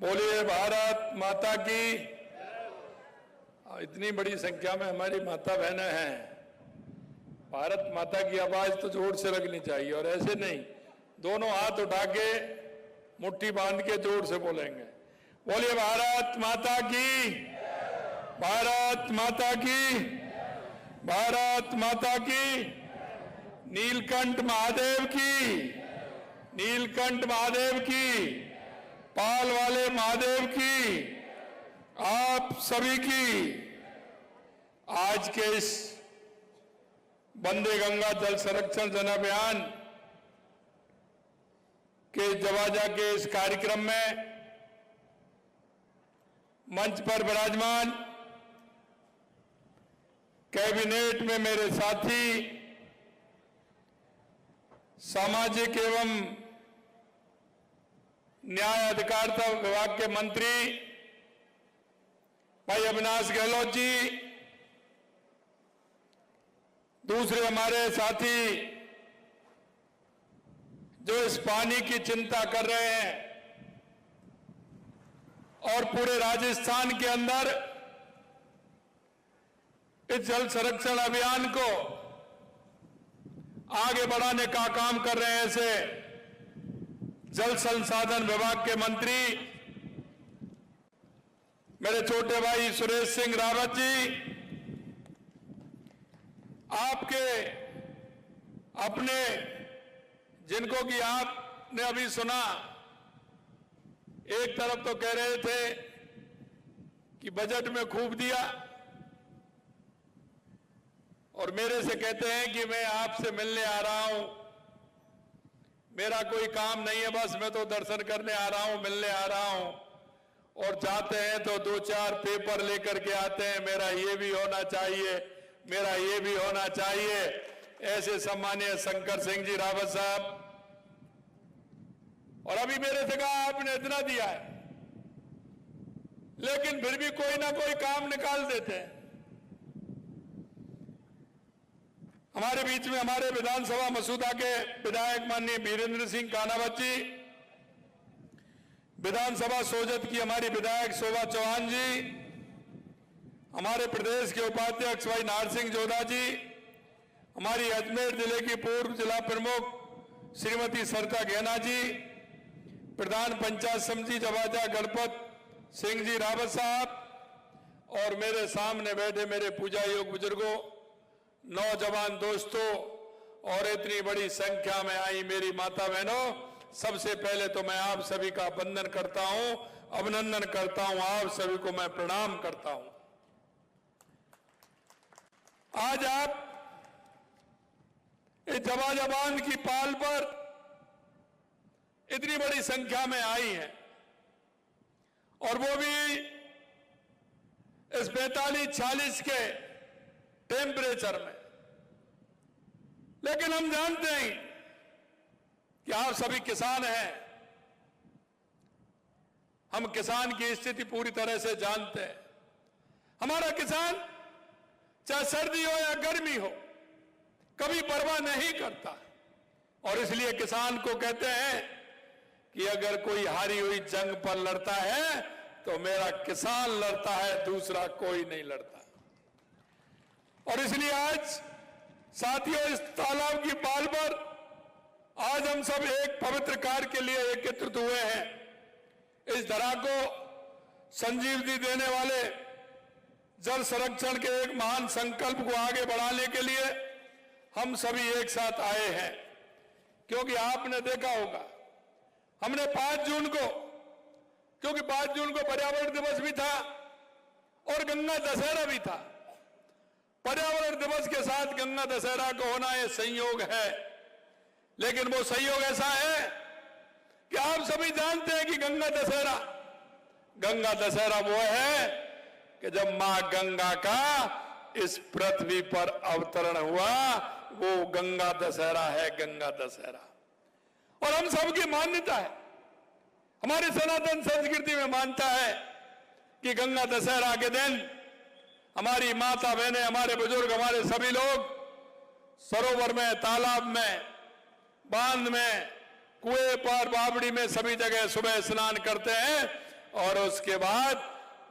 बोलिए भारत माता की। इतनी बड़ी संख्या में हमारी माता बहनें हैं, भारत माता की आवाज तो जोर से लगनी चाहिए और ऐसे नहीं, दोनों हाथ उठा के मुट्ठी बांध के जोर से बोलेंगे। बोलिए भारत माता की, भारत माता की, भारत माता की। नीलकंठ महादेव की, नीलकंठ महादेव की, पाल वाले महादेव की, आप सभी की। आज के इस वंदे गंगा जल संरक्षण जन अभियान के जवाजा के इस कार्यक्रम में मंच पर विराजमान कैबिनेट में मेरे साथी, सामाजिक एवं न्याय अधिकारिता विभाग के मंत्री भाई अविनाश गहलोत जी, दूसरे हमारे साथी जो इस पानी की चिंता कर रहे हैं और पूरे राजस्थान के अंदर इस जल संरक्षण अभियान को आगे बढ़ाने का काम कर रहे हैं, ऐसे जल संसाधन विभाग के मंत्री मेरे छोटे भाई सुरेश सिंह रावत जी, आपके अपने जिनको कि आपने अभी सुना, एक तरफ तो कह रहे थे कि बजट में खूब दिया और मेरे से कहते हैं कि मैं आपसे मिलने आ रहा हूं, मेरा कोई काम नहीं है, बस मैं तो दर्शन करने आ रहा हूं, मिलने आ रहा हूं। और जाते हैं तो 2-4 पेपर लेकर के आते हैं, मेरा ये भी होना चाहिए, मेरा ये भी होना चाहिए। ऐसे सम्मानीय शंकर सिंह जी रावत साहब, और अभी मेरे से कहा आपने इतना दिया है, लेकिन फिर भी कोई ना कोई काम निकाल देते हैं। हमारे बीच में हमारे विधानसभा मसूदा के विधायक माननीय वीरेंद्र सिंह कानावत जी, विधानसभा सोजत की हमारी विधायक शोभा चौहान जी, हमारे प्रदेश के उपाध्यक्ष भाई नार सिंह जोधा जी, हमारी अजमेर जिले की पूर्व जिला प्रमुख श्रीमती सरिता गहना जी, प्रधान पंचायत समिति जवाजा गणपत सिंह जी रावत साहब, और मेरे सामने बैठे मेरे पूजा योग बुजुर्गों, नौजवान दोस्तों और इतनी बड़ी संख्या में आई मेरी माता बहनों, सबसे पहले तो मैं आप सभी का वंदन करता हूं, अभिनंदन करता हूं, आप सभी को मैं प्रणाम करता हूं। आज आप इस जवाजा बांध की पाल पर इतनी बड़ी संख्या में आई हैं और वो भी इस 45-46 के टेम्परेचर में। लेकिन हम जानते हैं कि आप सभी किसान हैं, हम किसान की स्थिति पूरी तरह से जानते हैं। हमारा किसान चाहे सर्दी हो या गर्मी हो कभी परवाह नहीं करता, और इसलिए किसान को कहते हैं कि अगर कोई हारी हुई जंग पर लड़ता है तो मेरा किसान लड़ता है, दूसरा कोई नहीं लड़ता। और इसलिए आज साथियों, इस तालाब की पाल पर आज हम सब एक पवित्र कार्य के लिए एकत्रित हुए हैं। इस धरा को संजीवनी देने वाले जल संरक्षण के एक महान संकल्प को आगे बढ़ाने के लिए हम सभी एक साथ आए हैं। क्योंकि आपने देखा होगा, हमने 5 जून को, क्योंकि 5 जून को पर्यावरण दिवस भी था और गंगा दशहरा भी था, पर्यावरण दिवस के साथ गंगा दशहरा को होना यह संयोग है। लेकिन वो संयोग ऐसा है कि आप सभी जानते हैं कि गंगा दशहरा वो है कि जब मां गंगा का इस पृथ्वी पर अवतरण हुआ, वो गंगा दशहरा है, गंगा दशहरा। और हम सबकी मान्यता है, हमारी सनातन संस्कृति में मानता है कि गंगा दशहरा के दिन हमारी माता बहनें, हमारे बुजुर्ग, हमारे सभी लोग सरोवर में, तालाब में, बांध में, कुएं पर, बावड़ी में, सभी जगह सुबह स्नान करते हैं और उसके बाद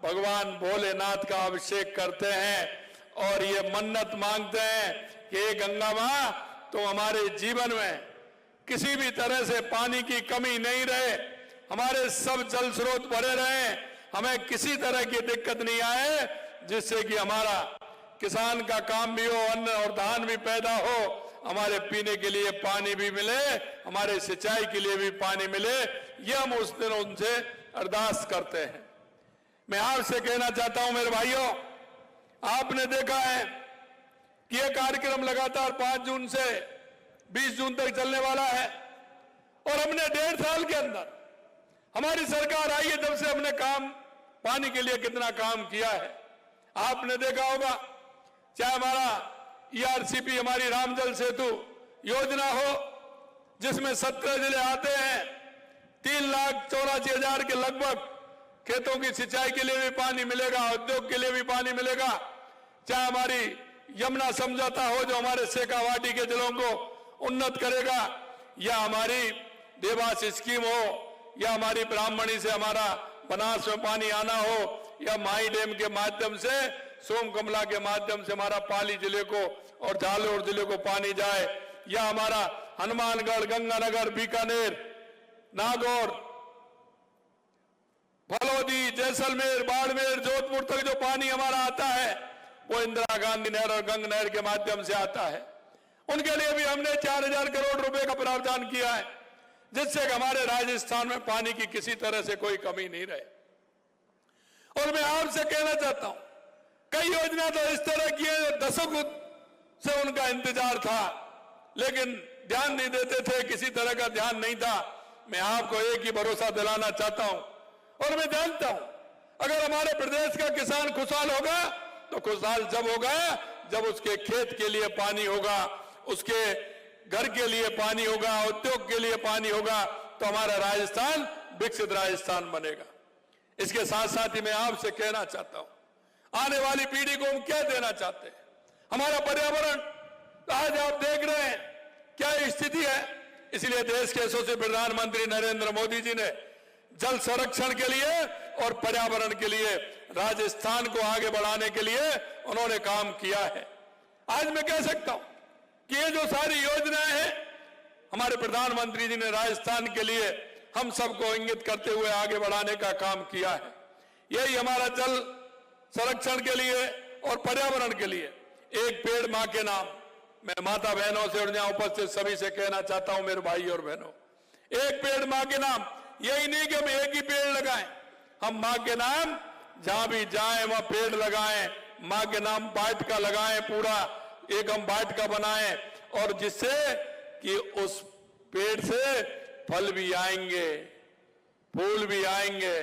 भगवान भोलेनाथ का अभिषेक करते हैं और ये मन्नत मांगते हैं कि हे गंगा मां, तो हमारे जीवन में किसी भी तरह से पानी की कमी नहीं रहे, हमारे सब जल स्रोत भरे रहे, हमें किसी तरह की दिक्कत नहीं आए, जिससे कि हमारा किसान का काम भी हो, अन्न और धान भी पैदा हो, हमारे पीने के लिए पानी भी मिले, हमारे सिंचाई के लिए भी पानी मिले। ये हम उस दिन उनसे अरदास करते हैं। मैं आपसे कहना चाहता हूं मेरे भाइयों, आपने देखा है कि यह कार्यक्रम लगातार 5 जून से 20 जून तक चलने वाला है और हमने 1.5 साल के अंदर हमारी सरकार आई है जब से हमने काम पानी के लिए कितना काम किया है। आपने देखा होगा, चाहे हमारा ERCP हमारी राम जल सेतु योजना हो, जिसमें 17 जिले आते हैं, 3,84,000 के लगभग खेतों की सिंचाई के लिए भी पानी मिलेगा, उद्योग के लिए भी पानी मिलेगा। चाहे हमारी यमुना समझौता हो जो हमारे शेखावाटी के जिलों को उन्नत करेगा, या हमारी देवास स्कीम हो, या हमारी ब्राह्मणी से हमारा बनास में पानी आना हो, या माई डैम के माध्यम से सोमकमला के माध्यम से हमारा पाली जिले को और जालौर जिले को पानी जाए, या हमारा हनुमानगढ़, गंगानगर, बीकानेर, नागौर, फलौदी, जैसलमेर, बाड़मेर, जोधपुर तक जो पानी हमारा आता है वो इंदिरा गांधी नहर और गंगा नहर के माध्यम से आता है। उनके लिए भी हमने 4,000 करोड़ रुपए का प्रावधान किया है, जिससे हमारे राजस्थान में पानी की किसी तरह से कोई कमी नहीं रहे। और मैं आपसे कहना चाहता हूं, कई योजना तो इस तरह की है जो दशकों से उनका इंतजार था, लेकिन ध्यान नहीं देते थे, किसी तरह का ध्यान नहीं था। मैं आपको एक ही भरोसा दिलाना चाहता हूं, और मैं जानता हूं, अगर हमारे प्रदेश का किसान खुशहाल होगा तो खुशहाल जब होगा जब उसके खेत के लिए पानी होगा, उसके घर के लिए पानी होगा, उद्योग के लिए पानी होगा, तो हमारा राजस्थान विकसित राजस्थान बनेगा। इसके साथ साथ ही मैं आपसे कहना चाहता हूं, आने वाली पीढ़ी को हम क्या देना चाहते हैं। हमारा पर्यावरण आज आप देख रहे हैं क्या स्थिति है। इसलिए देश के यशस्वी प्रधानमंत्री नरेंद्र मोदी जी ने जल संरक्षण के लिए और पर्यावरण के लिए राजस्थान को आगे बढ़ाने के लिए उन्होंने काम किया है। आज मैं कह सकता हूं कि ये जो सारी योजनाएं हैं हमारे प्रधानमंत्री जी ने राजस्थान के लिए हम सबको इंगित करते हुए आगे बढ़ाने का काम किया है। यही हमारा जल संरक्षण के लिए और पर्यावरण के लिए एक पेड़ मां के नाम, मैं माता बहनों से और यहां उपस्थित सभी से कहना चाहता हूं, मेरे भाई और बहनों, एक पेड़ मां के नाम। यही नहीं कि हम एक ही पेड़ लगाएं, हम मां के नाम जहां भी जाएं वहां पेड़ लगाएं, मां के नाम वाटिका लगाएं, पूरा एक हम वाटिका बनाएं, और जिससे कि उस पेड़ से फल भी आएंगे, फूल भी आएंगे,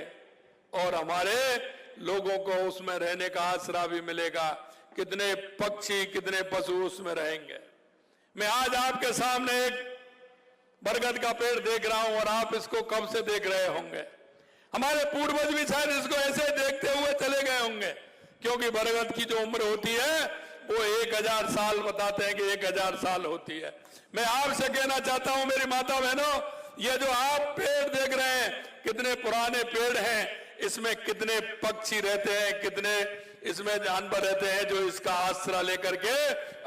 और हमारे लोगों को उसमें रहने का आसरा भी मिलेगा। कितने पक्षी, कितने पशु उसमें रहेंगे। मैं आज आपके सामने एक बरगद का पेड़ देख रहा हूं, और आप इसको कब से देख रहे होंगे। हमारे पूर्वज भी शायद इसको ऐसे देखते हुए चले गए होंगे, क्योंकि बरगद की जो उम्र होती है वो 1000 साल बताते हैं कि 1000 साल होती है। मैं आपसे कहना चाहता हूं मेरी माता बहनों, ये जो आप पेड़ देख रहे हैं कितने पुराने पेड़ हैं, इसमें कितने पक्षी रहते हैं, कितने इसमें जानवर रहते हैं जो इसका आसरा लेकर के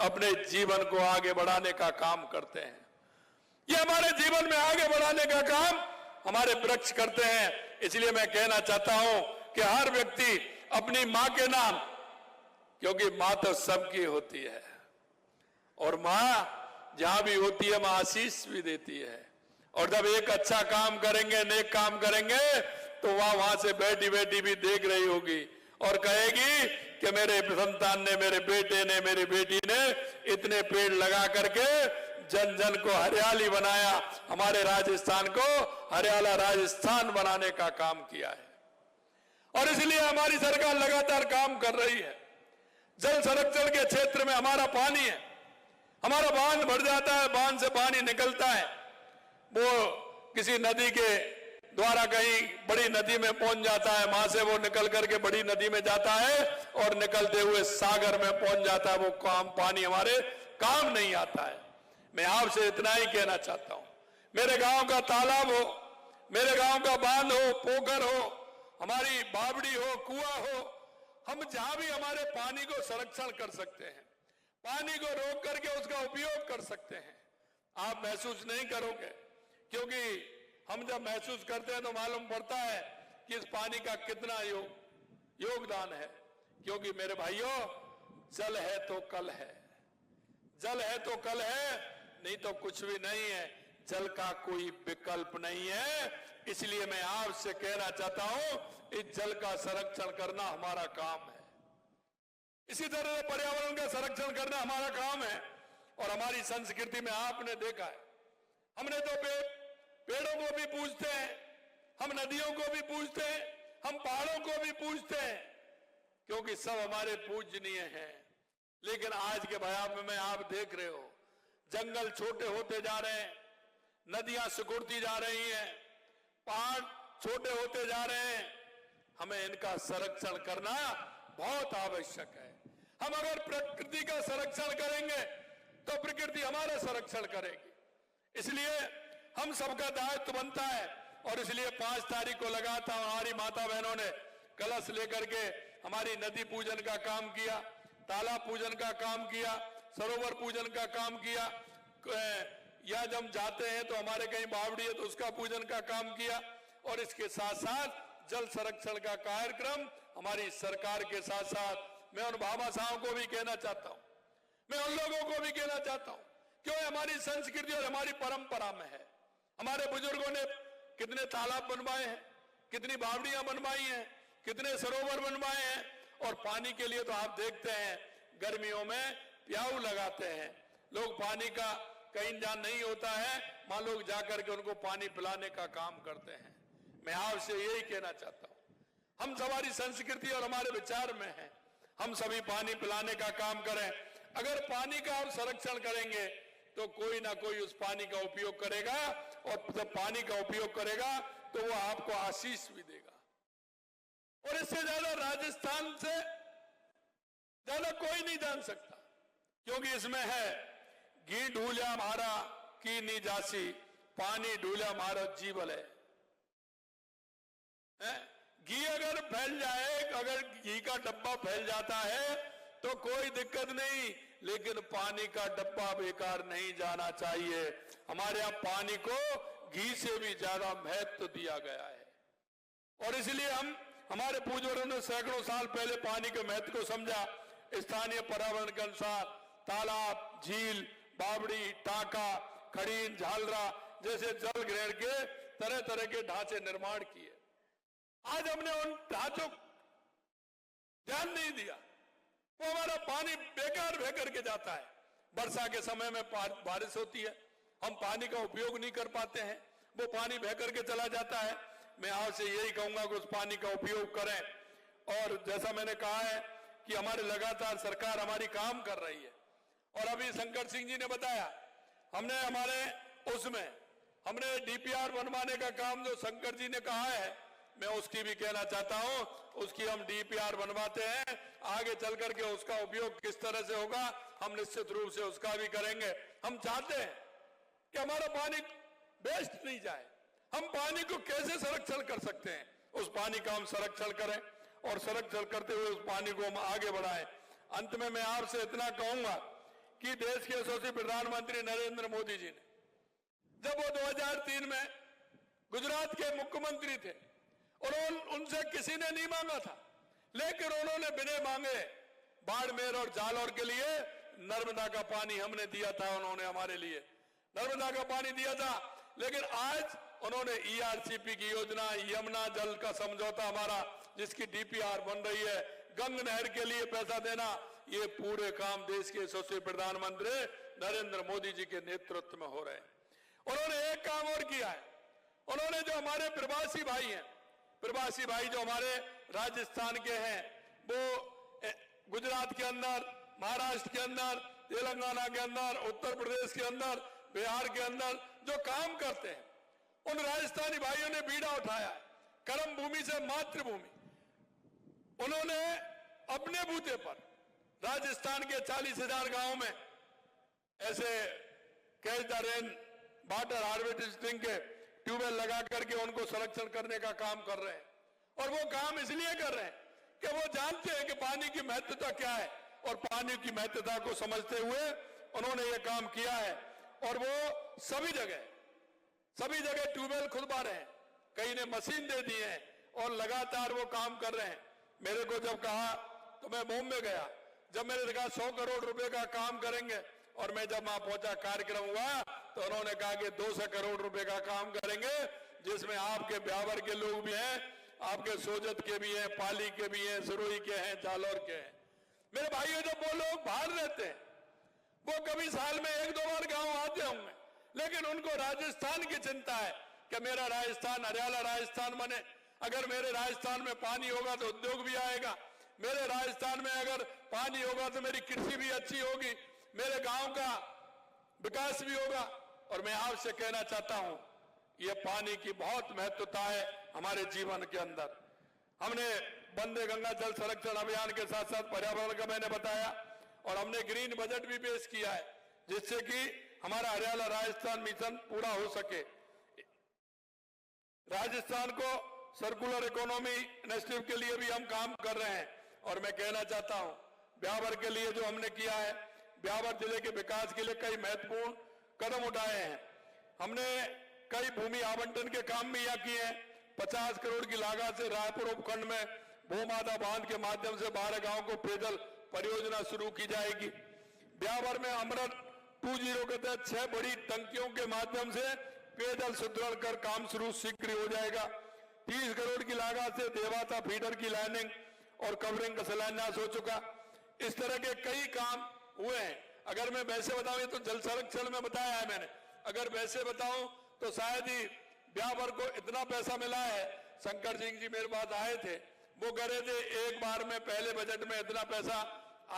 अपने जीवन को आगे बढ़ाने का काम करते हैं। ये हमारे जीवन में आगे बढ़ाने का काम हमारे वृक्ष करते हैं। इसलिए मैं कहना चाहता हूं कि हर व्यक्ति अपनी मां के नाम, क्योंकि मां तो सबकी होती है, और मां जहां भी होती है मां आशीष भी देती है। और जब एक अच्छा काम करेंगे, नेक काम करेंगे, तो वहां से बैठी बैठी भी देख रही होगी और कहेगी कि मेरे संतान ने, मेरे बेटे ने, मेरी बेटी ने इतने पेड़ लगा करके जन जन को हरियाली बनाया, हमारे राजस्थान को हरियाला राजस्थान बनाने का काम किया है। और इसलिए हमारी सरकार लगातार काम कर रही है। जल संरक्षण के क्षेत्र में हमारा पानी है, हमारा बांध भर जाता है, बांध से पानी निकलता है, वो किसी नदी के द्वारा कहीं बड़ी नदी में पहुंच जाता है, वहां से वो निकल करके बड़ी नदी में जाता है और निकलते हुए सागर में पहुंच जाता है। वो काम पानी हमारे काम नहीं आता है। मैं आपसे इतना ही कहना चाहता हूं, मेरे गांव का तालाब हो, मेरे गांव का बांध हो, पोखर हो, हमारी बावड़ी हो, कुआं हो, हम जहां भी हमारे पानी को संरक्षण कर सकते हैं, पानी को रोक करके उसका उपयोग कर सकते हैं। आप महसूस नहीं करोगे, क्योंकि हम जब महसूस करते हैं तो मालूम पड़ता है कि इस पानी का कितना योगदान है। क्योंकि मेरे भाइयों, जल है तो कल है, जल है तो कल है, नहीं तो कुछ भी नहीं है। जल का कोई विकल्प नहीं है। इसलिए मैं आपसे कहना चाहता हूं, इस जल का संरक्षण करना हमारा काम है। इसी तरह से पर्यावरण का संरक्षण करना हमारा काम है। और हमारी संस्कृति में आपने देखा है, हमने तो पेड़ों को भी पूजते हैं, हम नदियों को भी पूजते हैं, हम पहाड़ों को भी पूजते हैं, क्योंकि सब हमारे पूजनीय हैं। लेकिन आज के भयावह में आप देख रहे हो, जंगल छोटे होते जा रहे हैं, नदियां सिकुड़ती जा रही हैं, पहाड़ छोटे होते जा रहे हैं। हमें इनका संरक्षण करना बहुत आवश्यक है। हम अगर प्रकृति का संरक्षण करेंगे तो प्रकृति हमारा संरक्षण करेगी। इसलिए हम सबका दायित्व बनता है। और इसलिए 5 तारीख को लगातार हमारी माता बहनों ने कलश लेकर के हमारी नदी पूजन का काम किया, तालाब पूजन का काम किया, सरोवर पूजन का काम किया, या जब जाते हैं तो हमारे कहीं बावड़ी है तो उसका पूजन का काम किया। और इसके साथ साथ जल संरक्षण का कार्यक्रम हमारी सरकार के साथ साथ मैं उन भामाशाहों को भी कहना चाहता हूं, मैं उन लोगों को भी कहना चाहता हूं, क्यों हमारी संस्कृति और हमारी परंपरा में है। हमारे बुजुर्गों ने कितने तालाब बनवाए हैं, कितनी बावड़ियां बनवाई हैं, कितने सरोवर बनवाए हैं। और पानी के लिए तो आप देखते हैं गर्मियों में प्याऊ लगाते हैं लोग, पानी का कहीं इंतजाम नहीं होता है, वहां लोग जाकर के उनको पानी पिलाने का काम करते हैं। मैं आपसे यही कहना चाहता हूं, हम हमारी संस्कृति और हमारे विचार में है, हम सभी पानी पिलाने का काम करें। अगर पानी का हम संरक्षण करेंगे तो कोई ना कोई उस पानी का उपयोग करेगा, और जब पानी का उपयोग करेगा तो वो आपको आशीष भी देगा। और इससे ज्यादा राजस्थान से ज्यादा कोई नहीं जान सकता, क्योंकि इसमें है घी ढूलिया मारा की नी जासी, पानी ढूलिया मारा जीवल है। घी अगर फैल जाए, अगर घी का डब्बा फैल जाता है तो कोई दिक्कत नहीं, लेकिन पानी का डब्बा बेकार नहीं जाना चाहिए। हमारे यहां पानी को घी से भी ज्यादा महत्व दिया गया है। और इसलिए हमारे पूर्वजों ने सैकड़ों साल पहले पानी के महत्व को समझा। स्थानीय पर्यावरण के अनुसार तालाब, झील, बावड़ी, टाका, खड़ीन, झालरा जैसे जल ग्रहण के तरह तरह के ढांचे निर्माण किए। आज हमने उन ढांचों ध्यान नहीं दिया, वो हमारा पानी बेकार बह करके जाता है। वर्षा के समय में बारिश होती है, हम पानी का उपयोग नहीं कर पाते हैं, वो पानी बह करके चला जाता है। मैं आपसे यही कहूंगा कि उस पानी का उपयोग करें। और जैसा मैंने कहा है कि हमारे लगातार सरकार हमारी काम कर रही है। और अभी शंकर सिंह जी ने बताया, हमने हमने डीपीआर बनवाने का काम जो शंकर जी ने कहा है, मैं उसकी भी कहना चाहता हूं, उसकी हम डीपीआर बनवाते हैं। आगे चल करके उसका उपयोग किस तरह से होगा, हम निश्चित रूप से उसका भी करेंगे। हम चाहते हैं कि हमारा पानी वेस्ट नहीं जाए, हम पानी को कैसे संरक्षण कर सकते हैं, उस पानी का हम संरक्षण करें, और संरक्षण करते हुए उस पानी को हम आगे बढ़ाएं। अंत में मैं आपसे इतना कहूंगा कि देश के यशस्वी प्रधानमंत्री नरेंद्र मोदी जी ने, जब वो 2003 में गुजरात के मुख्यमंत्री थे, और उनसे किसी ने नहीं मांगा था, लेकिन उन्होंने बिना मांगे बाड़मेर और जालौर के लिए नर्मदा का पानी हमने दिया था। उन्होंने हमारे लिए नर्मदा का पानी दिया था। लेकिन आज उन्होंने ईआरसीपी की योजना, यमुना जल का समझौता हमारा, जिसकी डीपीआर बन रही है, गंग नहर के लिए पैसा देना, ये पूरे काम देश के यशस्वी प्रधानमंत्री नरेंद्र मोदी जी के नेतृत्व में हो रहे हैं। उन्होंने एक काम और किया है, उन्होंने जो हमारे प्रवासी भाई जो हमारे राजस्थान के हैं, वो गुजरात के अंदर, महाराष्ट्र के अंदर, तेलंगाना के अंदर, उत्तर प्रदेश के अंदर, बिहार के अंदर जो काम करते हैं, उन राजस्थानी भाइयों ने बीड़ा उठाया है, कर्म भूमि से मातृभूमि। उन्होंने अपने बूते पर राजस्थान के 40,000 गांवों में ऐसे catch the rain water harvesting के ट्यूबवेल लगा करके उनको संरक्षण करने का काम कर रहे हैं। और वो काम इसलिए कर रहे हैं कि वो जानते हैं कि पानी की महत्वता क्या है, और पानी की महत्वता को समझते हुए उन्होंने ये काम किया है। और वो सभी जगह ट्यूबवेल खुदवा रहे हैं, कई ने मशीन दे दी है और लगातार वो काम कर रहे हैं। मेरे को जब कहा तो मैं बॉम्बे गया, जब मैंने कहा 100 करोड़ रुपए का काम करेंगे, और मैं जब वहां पहुंचा कार्यक्रम हुआ तो उन्होंने कहा कि 200 करोड़ रुपए का काम करेंगे, जिसमें आपके ब्यावर के लोग भी हैं, आपके सोजत के भी हैं, पाली के भी हैं, सिरोही के हैं, जालौर के हैं। मेरे भाइयों, जब वो लोग बाहर रहते हैं, वो कभी साल में 1-2 बार गांव आते होंगे, लेकिन उनको राजस्थान की चिंता है कि मेरा राजस्थान हरियाणा राजस्थान बने। अगर मेरे राजस्थान में पानी होगा तो उद्योग भी आएगा, मेरे राजस्थान में अगर पानी होगा तो मेरी कृषि भी अच्छी होगी, मेरे गांव का विकास भी होगा। और मैं आपसे कहना चाहता हूं, ये पानी की बहुत महत्वता है हमारे जीवन के अंदर। हमने वंदे गंगा जल संरक्षण अभियान के साथ साथ पर्यावरण का मैंने बताया, और हमने ग्रीन बजट भी पेश किया है, जिससे कि हमारा हरियाणा राजस्थान मिशन पूरा हो सके। राजस्थान को सर्कुलर इकोनॉमी इनिशिएटिव के लिए भी हम काम कर रहे हैं। और मैं कहना चाहता हूं, ब्यावर के लिए जो हमने किया है, ब्यावर जिले के विकास के लिए कई महत्वपूर्ण कदम उठाए हैं। हमने कई भूमि आवंटन के काम भी यहाँ किए हैं। 50 करोड़ की लागत से रायपुर उपखंड में भूमादा बांध के माध्यम से 12 गांव को पेयजल परियोजना शुरू की जाएगी। ब्यावर में अमृत 2.0 के तहत 6 बड़ी टंकियों के माध्यम से पेयजल सुदृढ़ कर काम शुरू शीघ्र हो जाएगा। 30 करोड़ की लागत से देवाता फीडर की लाइनिंग और कवरिंग का शिलान्यास हो चुका। इस तरह के कई काम हुए हैं। अगर मैं वैसे बताऊं, तो जल संरक्षण में बताया है मैंने, अगर वैसे बताऊं तो शायद ही ब्यावर को इतना पैसा मिला है। शंकर सिंह जी मेरे पास आए थे, वो कह रहे थे एक बार में पहले बजट में इतना पैसा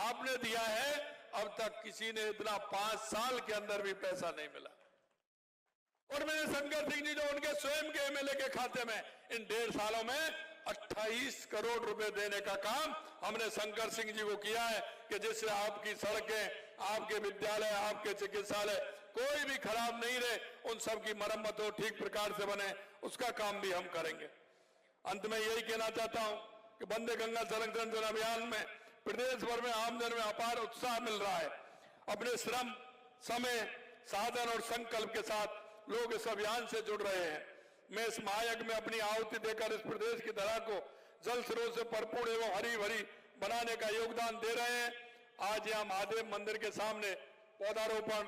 आपने दिया है, अब तक किसी ने इतना 5 साल के अंदर भी पैसा नहीं मिला। और मैंने शंकर सिंह जी जो उनके स्वयं के एमएलए के खाते में इन 1.5 सालों में 28 करोड़ रुपए देने का काम हमने शंकर सिंह जी को किया है, कि जिससे आपकी सड़कें, आपके विद्यालय, आपके चिकित्सालय कोई भी खराब नहीं रहे, उन सब की मरम्मत हो, ठीक प्रकार से बने, उसका काम भी हम करेंगे। अंत में यही कहना चाहता हूं कि वंदे गंगा संरक्षण जल अभियान में प्रदेश भर में आमजन में अपार उत्साह मिल रहा है। अपने श्रम, समय, साधन और संकल्प के साथ लोग इस अभियान से जुड़ रहे हैं। मैं इस महायज्ञ में अपनी आहुति देकर इस प्रदेश की धरा को जल स्रोत से भरपूर एवं हरी भरी बनाने का योगदान दे रहे हैं। आज यहाँ महादेव मंदिर के सामने पौधारोपण,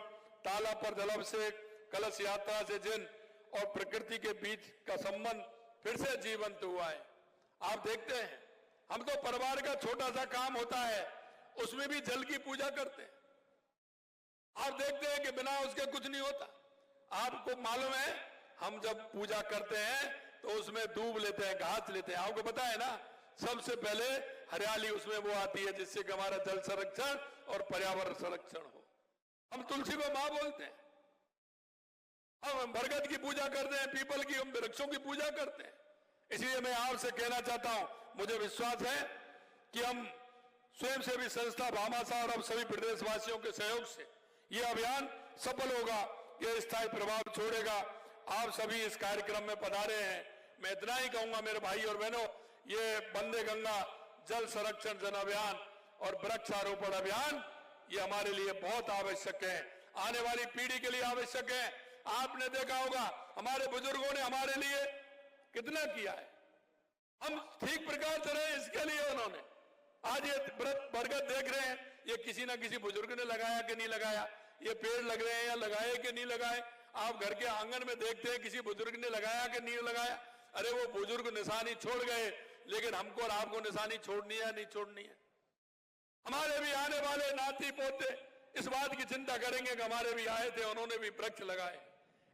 तालाब पर जलाभिषेक, कलश यात्रा से जिन और प्रकृति के बीच का संबंध फिर से जीवंत हुआ है। आप देखते हैं, हम तो परिवार का छोटा सा काम होता है, उसमें भी जल की पूजा करते हैं। आप देखते हैं कि बिना उसके कुछ नहीं होता। आपको मालूम है, हम जब पूजा करते हैं तो उसमें दूब लेते हैं, घास लेते हैं। आपको पता है ना, सबसे पहले हरियाली उसमें वो आती है जिससे कि हमारा जल संरक्षण और पर्यावरण संरक्षण हो। हम तुलसी को मां बोलते हैं, हम बरगद की पूजा करते हैं, पीपल की, हम वृक्षों की पूजा करते हैं। इसलिए मैं आपसे कहना चाहता हूं, मुझे विश्वास है कि हम स्वयंसेवी संस्था भामाशाह और अब सभी प्रदेशवासियों के सहयोग से ये अभियान सफल होगा, ये स्थायी प्रभाव छोड़ेगा। आप सभी इस कार्यक्रम में पधारे हैं। मैं इतना ही कहूंगा मेरे भाई और बहनों, ये वंदे गंगा जल संरक्षण जन अभियान और वृक्षारोपण अभियान ये हमारे लिए बहुत आवश्यक है, आने वाली पीढ़ी के लिए आवश्यक है। आपने देखा होगा हमारे बुजुर्गों ने हमारे लिए कितना किया है, हम ठीक प्रकार से रहे इसके लिए उन्होंने। आज ये बरगद देख रहे हैं, ये किसी ना किसी बुजुर्ग ने लगाया कि नहीं लगाया, ये पेड़ लग रहे हैं या लगाए कि नहीं लगाए। आप घर के आंगन में देखते हैं किसी बुजुर्ग ने लगाया कि नहीं लगाया। अरे वो बुजुर्ग निशानी छोड़ गए, लेकिन हमको और आपको निशानी छोड़नी है नहीं छोड़नी है। हमारे भी आने वाले नाती पोते इस बात की चिंता करेंगे कि हमारे भी आए थे, उन्होंने भी वृक्ष लगाए।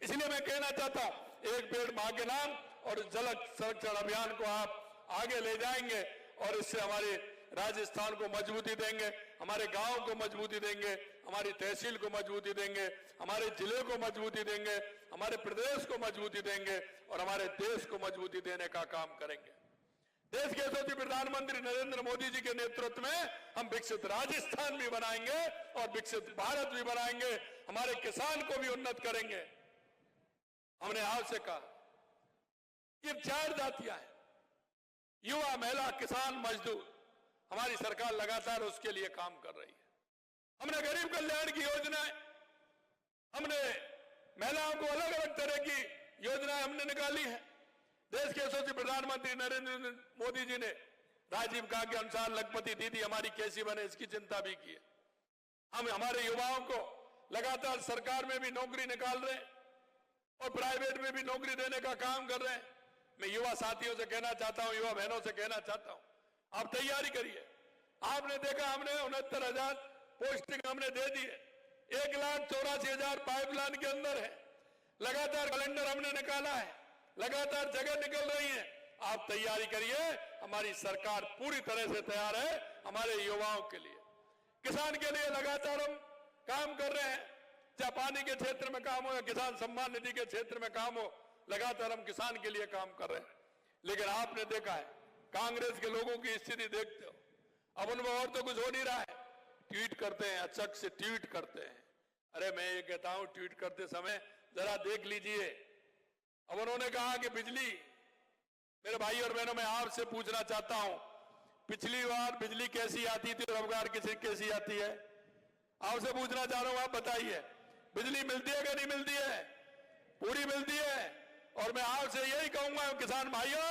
इसलिए मैं कहना चाहता हूं, एक पेड़ मां के नाम और जल संरक्षण अभियान को आप आगे ले जाएंगे और इससे हमारे राजस्थान को मजबूती देंगे, हमारे गांव को मजबूती देंगे, हमारी तहसील को मजबूती देंगे, हमारे जिले को मजबूती देंगे, हमारे प्रदेश को मजबूती देंगे और हमारे देश को मजबूती देने का काम करेंगे। देश के यशस्वी प्रधानमंत्री नरेंद्र मोदी जी के नेतृत्व में हम विकसित राजस्थान भी बनाएंगे और विकसित भारत भी बनाएंगे। हमारे किसान को भी उन्नत करेंगे। हमने आपसे कहा, ये 4 जातियां हैं, युवा, महिला, किसान, मजदूर, हमारी सरकार लगातार उसके लिए काम कर रही है। हमने गरीब कल्याण की योजनाएं, हमने महिलाओं को अलग अलग तरह की योजनाएं हमने निकाली है। देश के यशस्वी प्रधानमंत्री नरेंद्र मोदी जी ने राजीव गांधी के अनुसार लखपति दीदी हमारी कैसी बने इसकी चिंता भी की है। हम हमारे युवाओं को लगातार सरकार में भी नौकरी निकाल रहे हैं और प्राइवेट में भी नौकरी देने का काम कर रहे हैं। मैं युवा साथियों से कहना चाहता हूं, युवा बहनों से कहना चाहता हूं, आप तैयारी करिए। आपने देखा हमने 69,000 पोस्टिंग हमने दे दी है, 1,84,000 पाइपलाइन के अंदर है। लगातार कैलेंडर हमने निकाला है, लगातार जगह निकल रही है। आप तैयारी करिए, हमारी सरकार पूरी तरह से तैयार है हमारे युवाओं के लिए। किसान के लिए लगातार हम काम कर रहे हैं, चाहे पानी के क्षेत्र में काम हो या किसान सम्मान निधि के क्षेत्र में काम हो, लगातार हम किसान के लिए काम कर रहे हैं। लेकिन आपने देखा है कांग्रेस के लोगों की स्थिति देखते हो, अब उनमें और तो कुछ हो नहीं रहा है, ट्वीट करते हैं, अचक से ट्वीट करते हैं। अरे मैं ये कहता हूं, ट्वीट करते समय जरा देख लीजिए। अब उन्होंने कहा कि बिजली, मेरे भाई और बहनों, मैं आपसे पूछना चाहता हूं, पिछली बार बिजली कैसी आती थी और अब बार कैसी आती है? आपसे पूछना चाह रहा हूं, आप बताइए, बिजली मिलती है कि नहीं मिलती है? पूरी मिलती है। और मैं आपसे यही कहूंगा किसान भाइयों,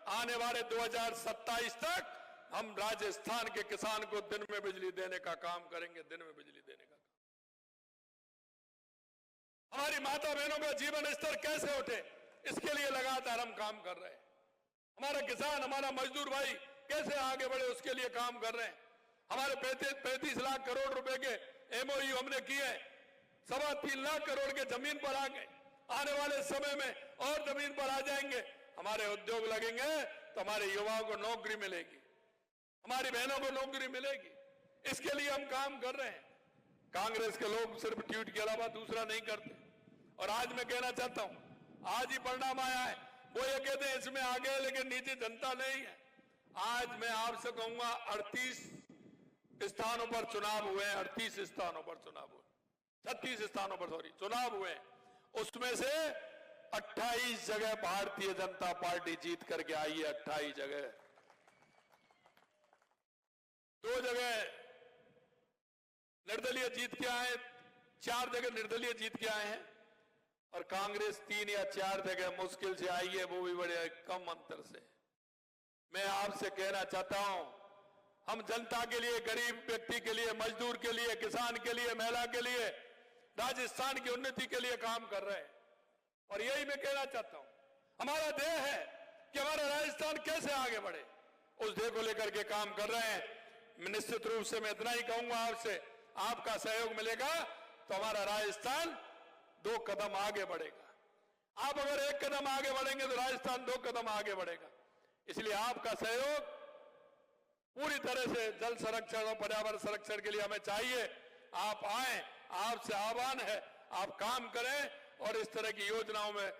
आने वाले 2027 तक हम राजस्थान के किसान को दिन में बिजली देने का काम करेंगे, दिन में बिजली देने का काम। हमारी माता बहनों का जीवन स्तर कैसे उठे, इसके लिए लगातार हम काम कर रहे हैं। हमारा किसान, हमारा मजदूर भाई कैसे आगे बढ़े, उसके लिए काम कर रहे हैं। हमारे 35 लाख करोड़ रुपए के MOU हमने किए, 3.25 लाख करोड़ के जमीन पर आ गए। आने वाले समय में और जमीन पर आ जाएंगे। हमारे उद्योग लगेंगे तो हमारे युवाओं को नौकरी मिलेगी, हमारी बहनों को नौकरी मिलेगी। इसके लिए हम काम कर रहे हैं। कांग्रेस के लोग सिर्फ ट्वीट के अलावा दूसरा नहीं करते। और आज मैं कहना चाहता हूं, आज ही परिणाम आया है, वो ये कहते हैं इसमें आगे है लेकिन नीचे जनता नहीं है। आज मैं आपसे कहूंगा 38 स्थानों पर चुनाव हुए हैं, 38 स्थानों पर चुनाव हुए, 36 स्थानों पर चुनाव हुए हैं। उसमें से 28 जगह भारतीय जनता पार्टी जीत करके आई है। 28 जगह, 2 जगह निर्दलीय जीत के आए, 4 जगह निर्दलीय जीत के आए हैं। और कांग्रेस 3 या 4 जगह मुश्किल से आई है, वो भी बड़े कम अंतर से। मैं आपसे कहना चाहता हूं, हम जनता के लिए, गरीब व्यक्ति के लिए, मजदूर के लिए, किसान के लिए, महिला के लिए, राजस्थान की उन्नति के लिए काम कर रहे हैं। और यही मैं कहना चाहता हूं, हमारा ध्येय है कि हमारा राजस्थान कैसे आगे बढ़े, उस ध्येय को लेकर के काम कर रहे हैं। निश्चित रूप से मैं इतना ही कहूंगा आपसे, आपका सहयोग मिलेगा तो हमारा राजस्थान 2 कदम आगे बढ़ेगा। आप अगर 1 कदम आगे बढ़ेंगे तो राजस्थान 2 कदम आगे बढ़ेगा। इसलिए आपका सहयोग पूरी तरह से जल संरक्षण और पर्यावरण संरक्षण के लिए हमें चाहिए। आप आए, आपसे आह्वान है, आप काम करें और इस तरह की योजनाओं में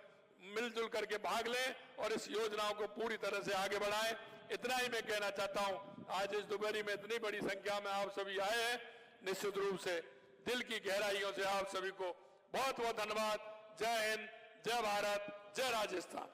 मिलजुल करके भाग लें और इस योजनाओं को पूरी तरह से आगे बढ़ाएं। इतना ही मैं कहना चाहता हूं। आज इस दोपहरी में इतनी बड़ी संख्या में आप सभी आए हैं, निश्चित रूप से दिल की गहराइयों से आप सभी को बहुत बहुत धन्यवाद। जय हिंद, जय भारत, जय राजस्थान।